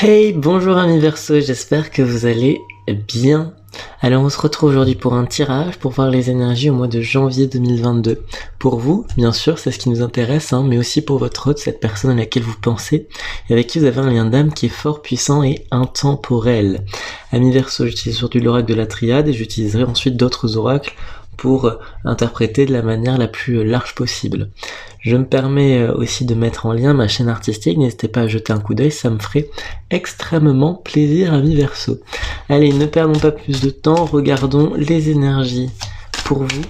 Hey, bonjour amis Verseau, j'espère que vous allez bien. Alors on se retrouve aujourd'hui pour un tirage pour voir les énergies au mois de janvier 2022. Pour vous, bien sûr, c'est ce qui nous intéresse, mais aussi pour votre hôte, cette personne à laquelle vous pensez et avec qui vous avez un lien d'âme qui est fort, puissant et intemporel. Amis Verseau, j'utilise surtout l'oracle de la triade et j'utiliserai ensuite d'autres oracles pour interpréter de la manière la plus large possible. Je me permets aussi de mettre en lien ma chaîne artistique, n'hésitez pas à jeter un coup d'œil, ça me ferait extrêmement plaisir, amis Verseau. Allez, ne perdons pas plus de temps, regardons les énergies pour vous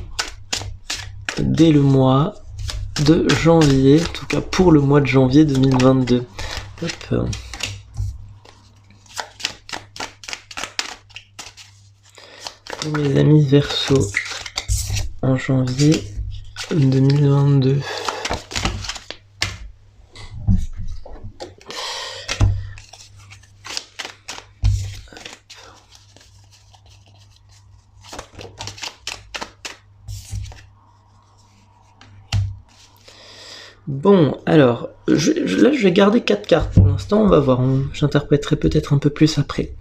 dès le mois de janvier, en tout cas pour le mois de janvier 2022. Hop. Pour mes amis Verseau, en janvier 2022. Bon, alors, là je vais garder 4 cartes pour l'instant, on va voir, j'interpréterai peut-être un peu plus après.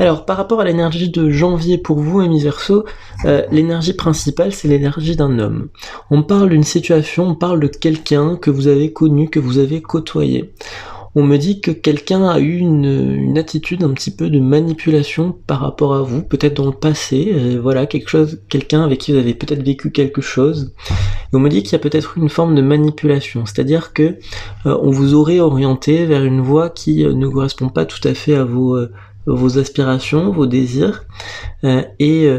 Alors, par rapport à l'énergie de janvier pour vous, amis Verseau, l'énergie principale, c'est l'énergie d'un homme. On parle d'une situation, on parle de quelqu'un que vous avez connu, que vous avez côtoyé. On me dit que quelqu'un a eu une attitude un petit peu de manipulation par rapport à vous, peut-être dans le passé, voilà, quelqu'un avec qui vous avez peut-être vécu quelque chose. Et on me dit qu'il y a peut-être une forme de manipulation, c'est-à-dire que on vous aurait orienté vers une voie qui ne correspond pas tout à fait à vos aspirations, vos désirs, et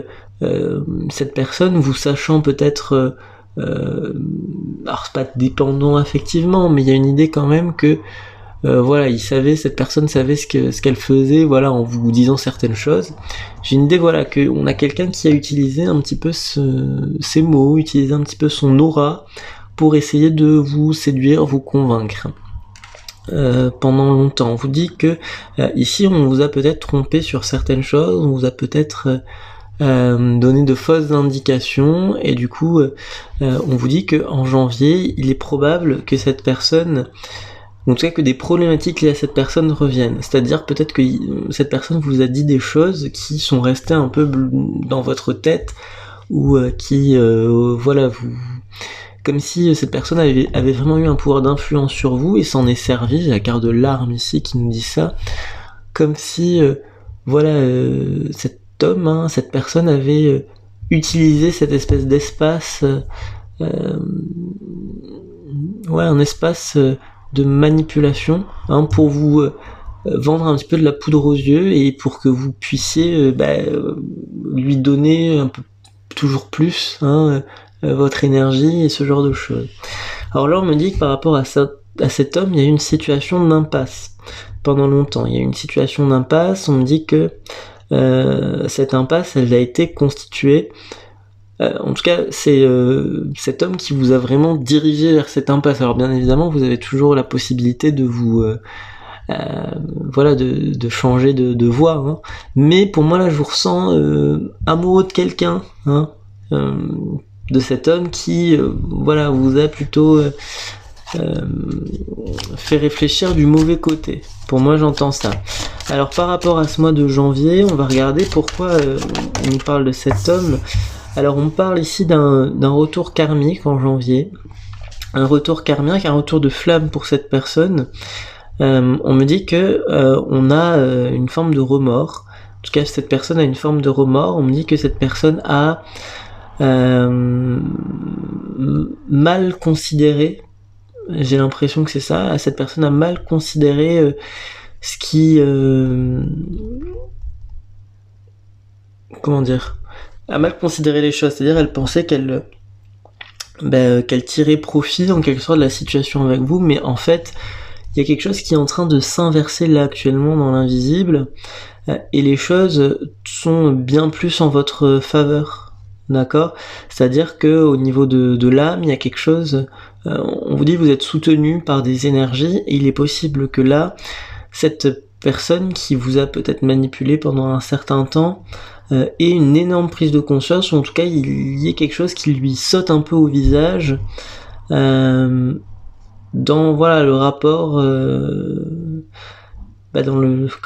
cette personne, vous sachant peut-être, alors c'est pas dépendant affectivement, mais il y a une idée quand même que voilà, cette personne savait ce qu'elle faisait, voilà, en vous disant certaines choses. J'ai une idée, voilà, qu'on a quelqu'un qui a utilisé un petit peu ces mots, utilisé un petit peu son aura pour essayer de vous séduire, vous convaincre. Pendant longtemps. On vous dit que ici on vous a peut-être trompé sur certaines choses, on vous a peut-être donné de fausses indications et du coup on vous dit que en janvier il est probable que cette personne, en tout cas que des problématiques liées à cette personne reviennent. C'est-à-dire peut-être que cette personne vous a dit des choses qui sont restées un peu dans votre tête ou qui voilà, vous, comme si cette personne avait vraiment eu un pouvoir d'influence sur vous et s'en est servi. J'ai la carte de l'arme ici qui nous dit ça, comme si voilà, cet homme, cette personne avait utilisé cette espèce d'espace, ouais, un espace de manipulation, pour vous vendre un petit peu de la poudre aux yeux et pour que vous puissiez lui donner un peu toujours plus, votre énergie et ce genre de choses. Alors là on me dit que par rapport à cet homme, il y a eu une situation d'impasse pendant longtemps. Il y a eu une situation d'impasse, on me dit que cette impasse, elle a été constituée, en tout cas c'est cet homme qui vous a vraiment dirigé vers cette impasse. Alors bien évidemment vous avez toujours la possibilité de vous voilà, de changer de voie, mais pour moi là je vous ressens amoureux de quelqu'un, de cet homme qui voilà, vous a plutôt fait réfléchir du mauvais côté. Pour moi j'entends ça. Alors par rapport à ce mois de janvier, on va regarder pourquoi on nous parle de cet homme. Alors on parle ici d'un retour karmique en janvier, un retour karmique, un retour de flamme pour cette personne. On me dit que on a une forme de remords. En tout cas cette personne a une forme de remords. On me dit que cette personne a mal considéré, j'ai l'impression que c'est ça, cette personne a mal considéré ce qui comment dire, a mal considéré les choses, c'est-à-dire elle pensait qu'elle tirait profit en quelque sorte de la situation avec vous, mais en fait il y a quelque chose qui est en train de s'inverser là actuellement dans l'invisible, et les choses sont bien plus en votre faveur, d'accord? C'est-à-dire que au niveau de l'âme, il y a quelque chose, on vous dit que vous êtes soutenu par des énergies, et il est possible que là, cette personne qui vous a peut-être manipulé pendant un certain temps ait une énorme prise de conscience, ou en tout cas il y ait quelque chose qui lui saute un peu au visage, dans voilà le rapport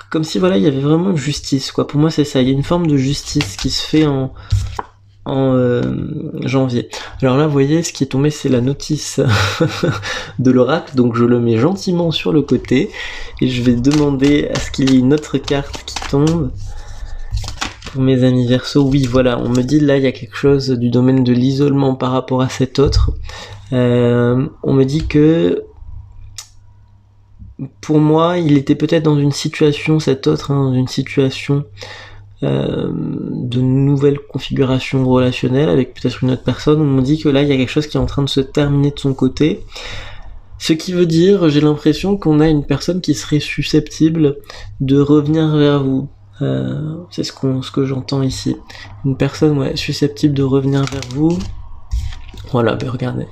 comme si voilà, il y avait vraiment une justice, quoi. Pour moi, c'est ça. Il y a une forme de justice qui se fait en janvier. Alors là, vous voyez, ce qui est tombé, c'est la notice de l'oracle, donc je le mets gentiment sur le côté, et je vais demander à ce qu'il y ait une autre carte qui tombe. Pour mes amis Verseau, oui, voilà, on me dit là, il y a quelque chose du domaine de l'isolement par rapport à cet autre. On me dit que pour moi, il était peut-être dans une situation, cet autre, dans une situation de nouvelle configuration relationnelle avec peut-être une autre personne. On me dit que là, il y a quelque chose qui est en train de se terminer de son côté. Ce qui veut dire, j'ai l'impression qu'on a une personne qui serait susceptible de revenir vers vous. C'est ce que j'entends ici. Une personne susceptible de revenir vers vous. Voilà, regardez.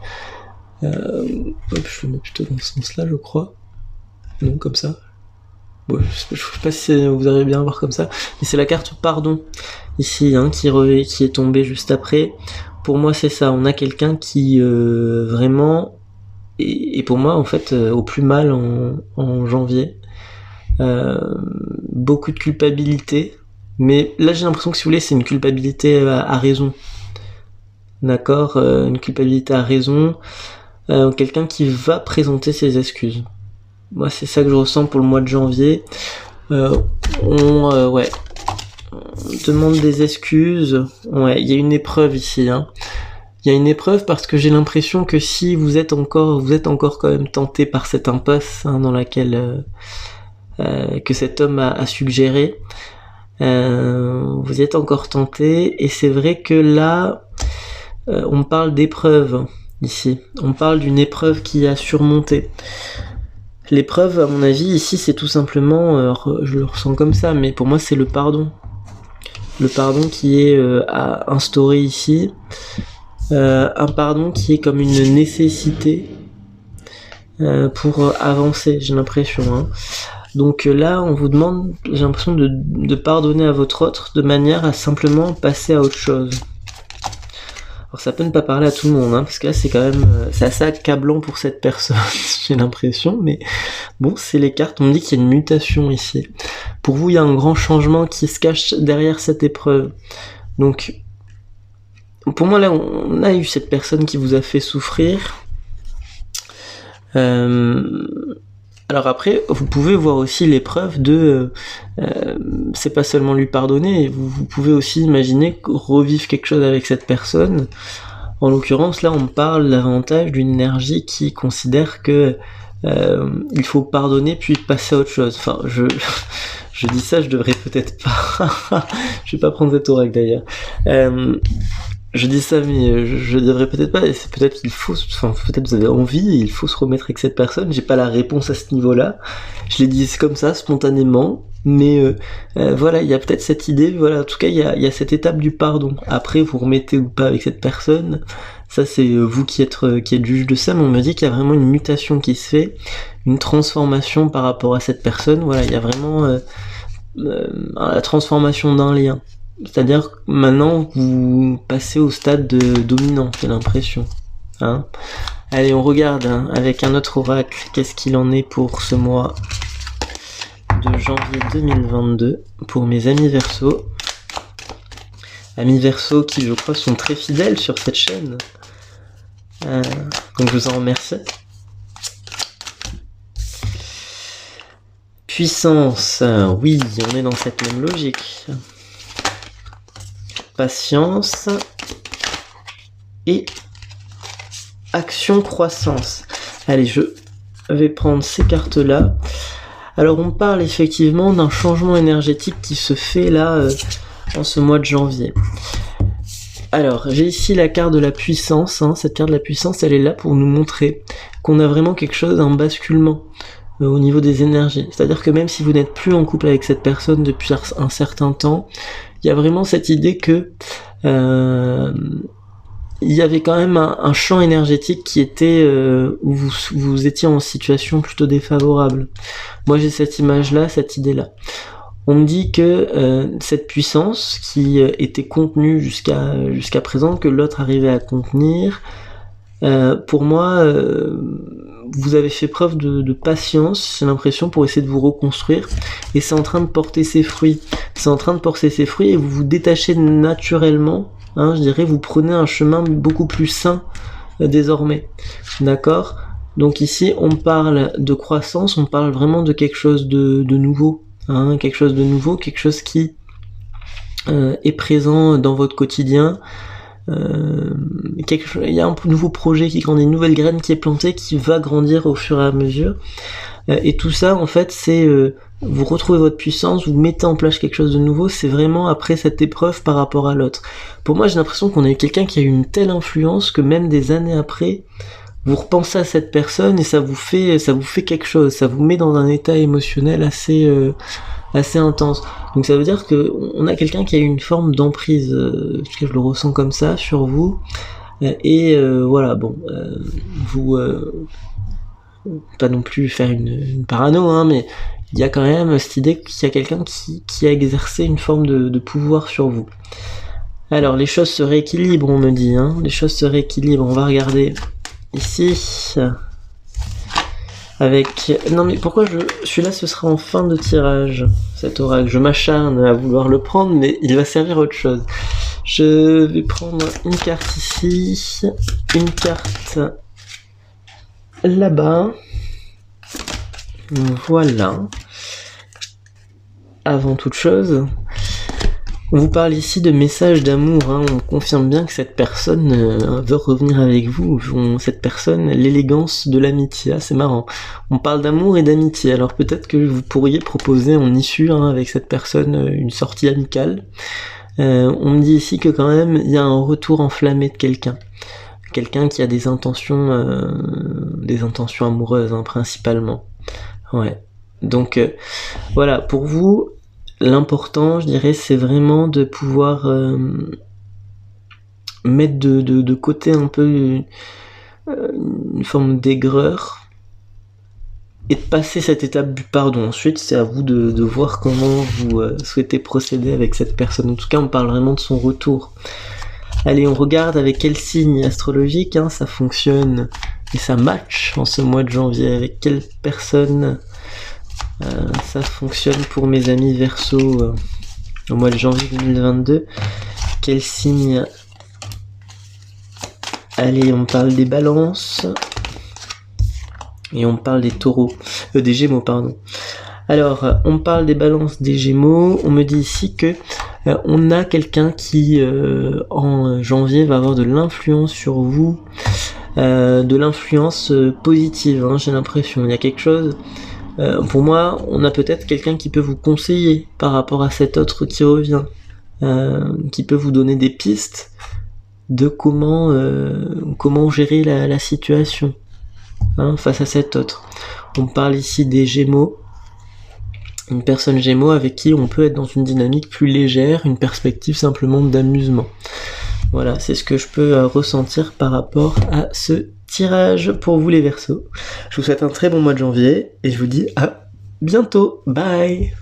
Je le mets plutôt dans ce sens-là, je crois. Non, comme ça. Ouais, je sais pas si vous arrivez bien à voir comme ça, mais c'est la carte pardon ici qui est tombée juste après. Pour moi, c'est ça. On a quelqu'un qui vraiment et pour moi en fait au plus mal en janvier. Beaucoup de culpabilité, mais là j'ai l'impression que si vous voulez c'est une culpabilité à raison. D'accord, une culpabilité à raison. Quelqu'un qui va présenter ses excuses. Moi, c'est ça que je ressens pour le mois de janvier. On demande des excuses. Ouais, il y a une épreuve ici. Il y a une épreuve parce que j'ai l'impression que si vous êtes encore quand même tenté par cette impasse dans laquelle que cet homme a suggéré. Vous êtes encore tenté et c'est vrai que là, on parle d'épreuve ici. On parle d'une épreuve qui a surmonté. L'épreuve, à mon avis, ici, c'est tout simplement, je le ressens comme ça, mais pour moi, c'est le pardon. Le pardon qui est à instaurer ici. Un pardon qui est comme une nécessité pour avancer, j'ai l'impression. Donc là, on vous demande, j'ai l'impression, de pardonner à votre autre de manière à simplement passer à autre chose. Alors ça peut ne pas parler à tout le monde, parce que là c'est quand même c'est assez accablant pour cette personne, j'ai l'impression, mais bon, c'est les cartes, on me dit qu'il y a une mutation ici. Pour vous, il y a un grand changement qui se cache derrière cette épreuve. Donc, pour moi là, on a eu cette personne qui vous a fait souffrir. Alors après, vous pouvez voir aussi l'épreuve de... c'est pas seulement lui pardonner, vous pouvez aussi imaginer revivre quelque chose avec cette personne. En l'occurrence, là, on parle davantage d'une énergie qui considère que il faut pardonner puis passer à autre chose. Enfin, je dis ça, je devrais peut-être pas... je vais pas prendre cet oracle d'ailleurs. Je dis ça, mais je devrais peut-être pas, et c'est peut-être qu'il faut, enfin, peut-être vous avez envie, et il faut se remettre avec cette personne, j'ai pas la réponse à ce niveau-là, je l'ai dit comme ça, spontanément, mais voilà, il y a peut-être cette idée, voilà, en tout cas, il y a cette étape du pardon. Après, vous remettez ou pas avec cette personne, ça c'est vous qui êtes juge de ça, mais on me dit qu'il y a vraiment une mutation qui se fait, une transformation par rapport à cette personne, voilà, il y a vraiment la transformation d'un lien. C'est-à-dire que maintenant vous passez au stade de dominant, j'ai l'impression. Allez, on regarde avec un autre oracle, qu'est-ce qu'il en est pour ce mois de janvier 2022 pour mes amis Verseau. Amis Verseau qui, je crois, sont très fidèles sur cette chaîne. Donc je vous en remercie. Puissance, oui, on est dans cette même logique. Patience et action croissance. Allez, je vais prendre ces cartes-là. Alors, on parle effectivement d'un changement énergétique qui se fait là en ce mois de janvier. Alors, j'ai ici la carte de la puissance. Cette carte de la puissance, elle est là pour nous montrer qu'on a vraiment quelque chose, un basculement au niveau des énergies. C'est-à-dire que même si vous n'êtes plus en couple avec cette personne depuis un certain temps, il y a vraiment cette idée que il y avait quand même un champ énergétique qui était où vous étiez en situation plutôt défavorable. Moi j'ai cette image-là, cette idée-là. On me dit que cette puissance qui était contenue jusqu'à présent, que l'autre arrivait à contenir, pour moi, vous avez fait preuve de patience, j'ai l'impression, pour essayer de vous reconstruire, et c'est en train de porter ses fruits. C'est en train de porter ses fruits et vous vous détachez naturellement, hein, je dirais, vous prenez un chemin beaucoup plus sain désormais. D'accord ? Donc ici, on parle de croissance, on parle vraiment de quelque chose de nouveau, hein, quelque chose de nouveau, quelque chose qui est présent dans votre quotidien. Il y a un nouveau projet qui grandit, une nouvelle graine qui est plantée, qui va grandir au fur et à mesure. Et tout ça, en fait, c'est vous retrouvez votre puissance, vous mettez en place quelque chose de nouveau, c'est vraiment après cette épreuve par rapport à l'autre. Pour moi, j'ai l'impression qu'on a eu quelqu'un qui a eu une telle influence que même des années après, vous repensez à cette personne et ça vous fait quelque chose, ça vous met dans un état émotionnel assez intense. Donc ça veut dire que on a quelqu'un qui a eu une forme d'emprise, parce que je le ressens comme ça sur vous. Voilà, bon, vous pas non plus faire une parano, hein, mais il y a quand même cette idée qu'il y a quelqu'un qui a exercé une forme de pouvoir sur vous. Alors les choses se rééquilibrent, on me dit, hein, les choses se rééquilibrent. On va regarder ici avec... Non mais pourquoi celui-là ce sera en fin de tirage, cet oracle. Je m'acharne à vouloir le prendre, mais il va servir à autre chose. Je vais prendre une carte ici, une carte là-bas. Voilà. Avant toute chose, on vous parle ici de message d'amour, hein. On confirme bien que cette personne veut revenir avec vous. Cette personne, l'élégance de l'amitié, c'est marrant. On parle d'amour et d'amitié, alors peut-être que vous pourriez proposer en issue, hein, avec cette personne une sortie amicale. On me dit ici que quand même il y a un retour enflammé de quelqu'un qui a des intentions amoureuses, hein, principalement. Ouais. Donc voilà, pour vous, l'important, je dirais, c'est vraiment de pouvoir mettre de côté un peu une forme d'aigreur et de passer cette étape du pardon. Ensuite, c'est à vous de voir comment vous souhaitez procéder avec cette personne. En tout cas, on parle vraiment de son retour. Allez, on regarde avec quel signe astrologique, hein, ça fonctionne et ça match en ce mois de janvier, avec quelle personne ça fonctionne pour mes amis Verseau au mois de janvier 2022. Quel signe? Allez, on parle des balances et on parle des taureaux, des gémeaux, pardon. Alors, on parle des balances, des gémeaux. On me dit ici que on a quelqu'un qui en janvier va avoir de l'influence sur vous, de l'influence positive, hein, j'ai l'impression. Il y a quelque chose, pour moi, on a peut-être quelqu'un qui peut vous conseiller par rapport à cet autre qui revient, qui peut vous donner des pistes de comment gérer la situation, hein, face à cet autre. On parle ici des gémeaux, une personne gémeaux avec qui on peut être dans une dynamique plus légère, une perspective simplement d'amusement. Voilà, c'est ce que je peux ressentir par rapport à ce tirage pour vous les Verseaux. Je vous souhaite un très bon mois de janvier et je vous dis à bientôt. Bye!